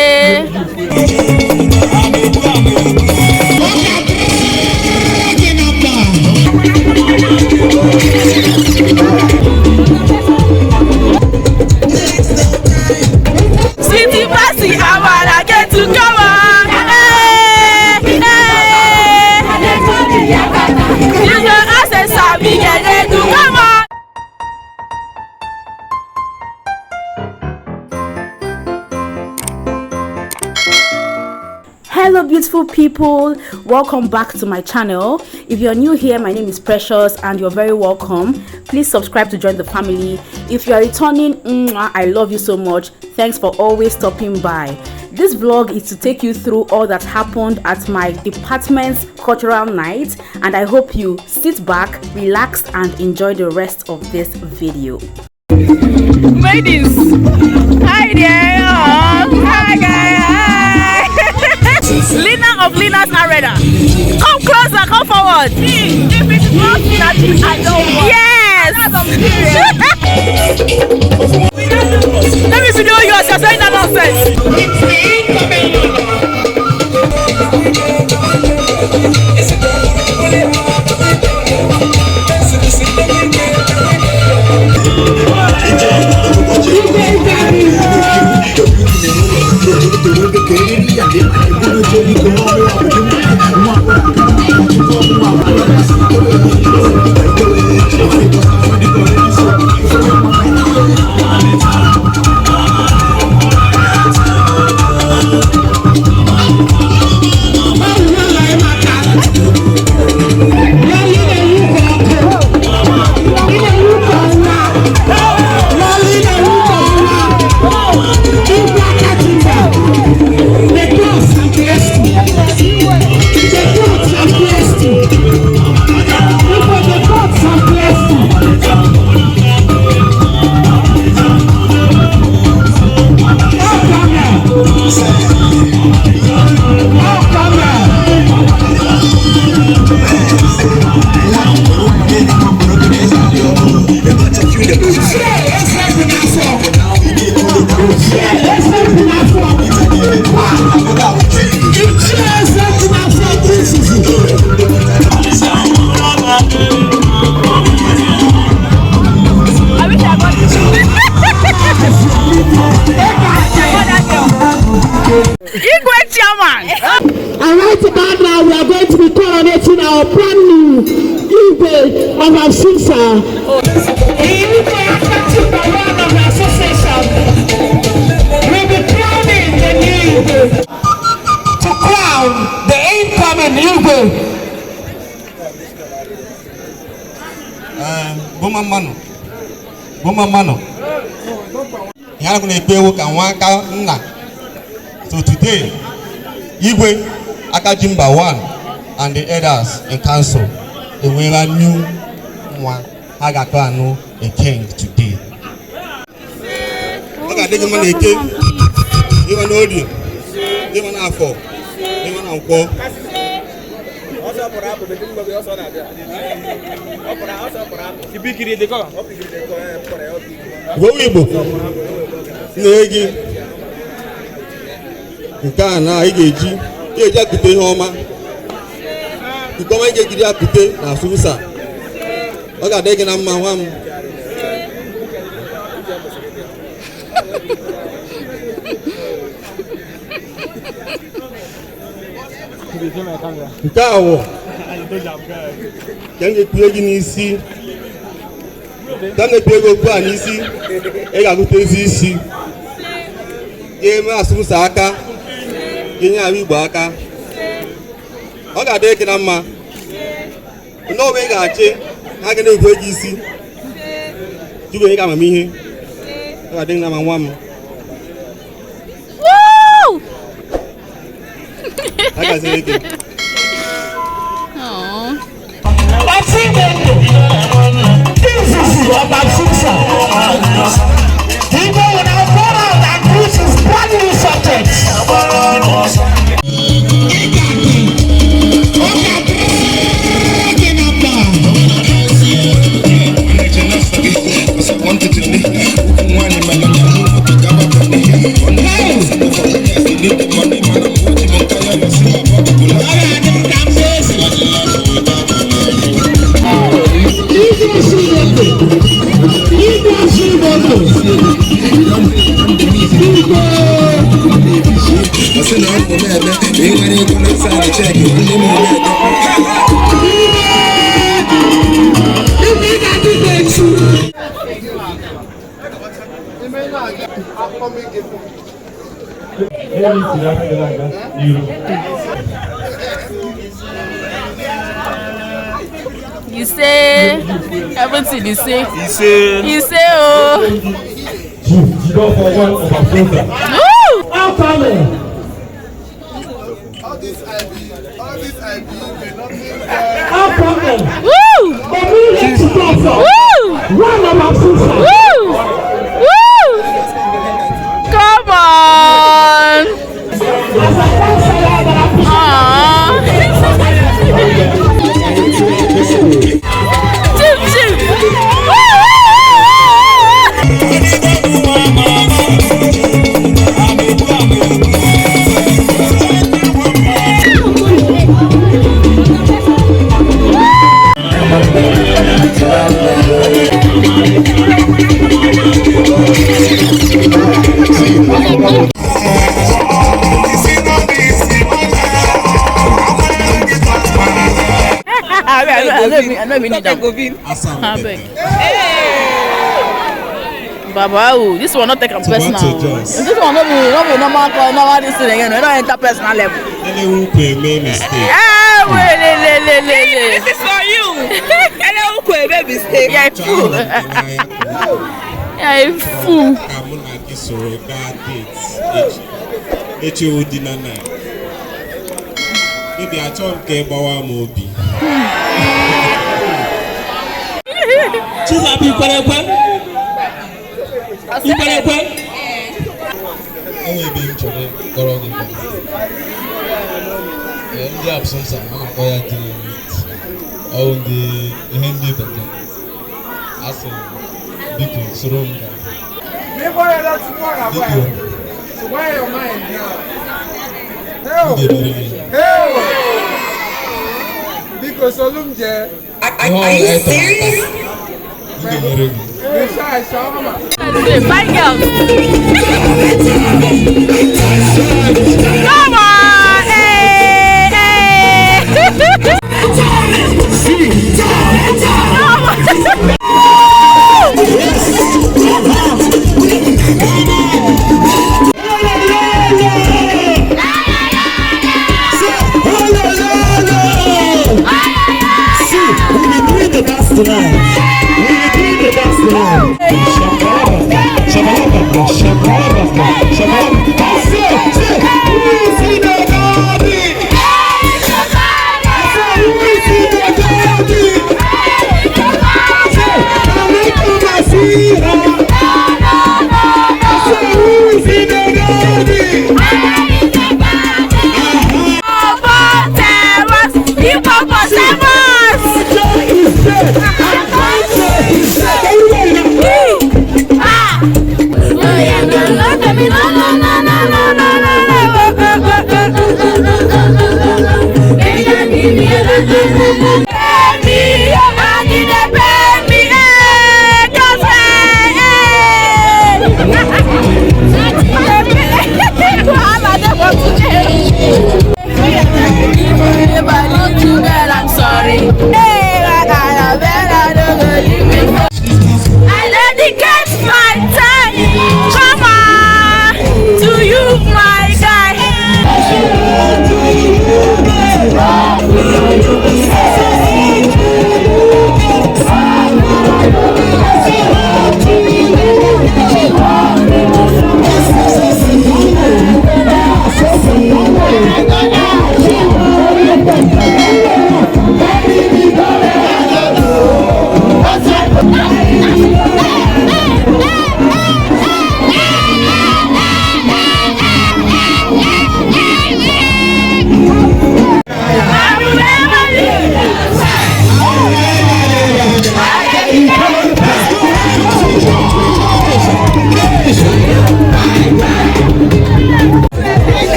City Passy, I wanna get to come on. Use your access, we get to come on. Hello beautiful people, welcome back to my channel. If you're new here, my name is Precious and you're very welcome. Please subscribe to join the family. If you are returning, I love you so much. Thanks for always stopping by. This vlog is to take you through all that happened at my department's cultural night, and I hope you sit back, relax and enjoy the rest of this video. Ladies, hi there. Hi guys. Lina of Lina's Arena. Come closer, come forward. If it's not Lina, I don't want. Yes. Let me video you as you're saying that nonsense. And right about now, we are going to be coronating our brand new Igwe of our sister. The Igwe affected by one of our association will be crowning the new Igwe to crown the incoming Igwe. Bumamano. So today, Igwe Akajimba 1 and the elders in council, they will a new one. Hagakano, a king today. Okay, they can make it. You want audio. You want afo. You want uncle. Nke a na ị ga-eji akụte ihe ọma nke ọma ị ga-ejiri akụte na asụmsa ọ ga-adị gị na mma nwa m. Nke a wụ ka m ga-ekpue gị n'isi ka m ga-ekpue gị okwu a n'isi ị ga-agụtezi isi ga-eme asụmsa aka Kenya Igbo aka ọ ga-adị gị na mma n'obe ị ga-achị ha ga na-egwu gị isi jụgo ị ga-amamihe ọ ga-adị gị na mma nwa m. Agaziri gị Hey! You say everything you say. You say oh. You go for one of our brother. How come? All this IB, how come? Woo! Woo! One of our sister. Woo! Woo! Come on! Chip, chip! I know we need that. Baba, this one not take a personal. This one not be normal this thing again. We don't enter personal level. Mistake. This is for you. Hello, make mistake. Yeah, fool. Yeah, fool. Maybe I told Kebawa Mobi. Chief, you better go. You better go. Oh, being children, go on. The absence of my boy at the handy button. As a big surrender. So why your mind now? Because are you serious? Bye, girls. Come on, hey, hey. Shabba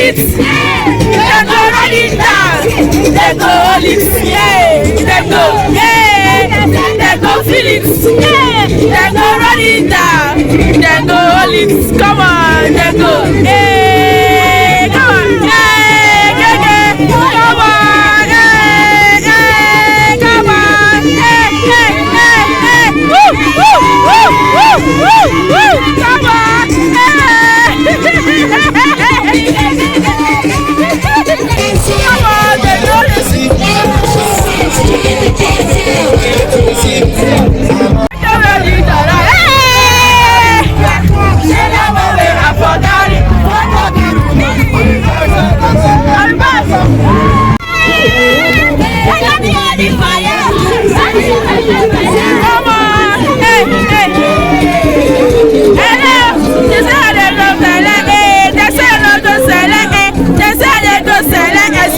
it. They go run it down. They go hold it. Yeah. They go. Yeah. They go feel it. Yeah. They go run it down. They go hold it. Come on. They go. Yeah. Come on. Yeah. Yeah. Yeah. Come on. Yeah. Yeah. Come on. Yeah. Yeah. Yeah. Yeah. Woo. Woo. Woo. Woo. Woo. Woo. Come on.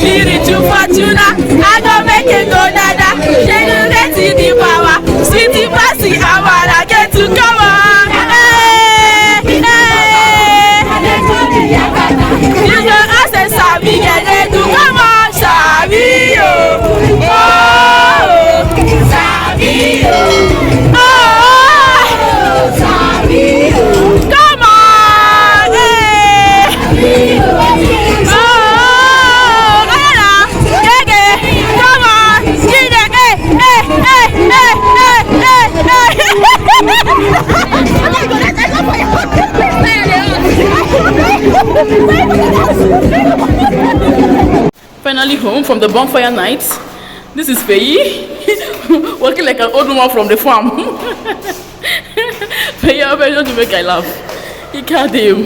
Spiritual fortuna, I go make it go dada. Generate the power, city passy, I wanna get to come on. Hey, hey. You know I say Sabi, get to come on, Sabi, oh, Sabi, oh, Sabi, come on, hey. Finally home from the bonfire night. This is Faye, walking like an old woman from the farm. Faye, I better to make I laugh. He can't do.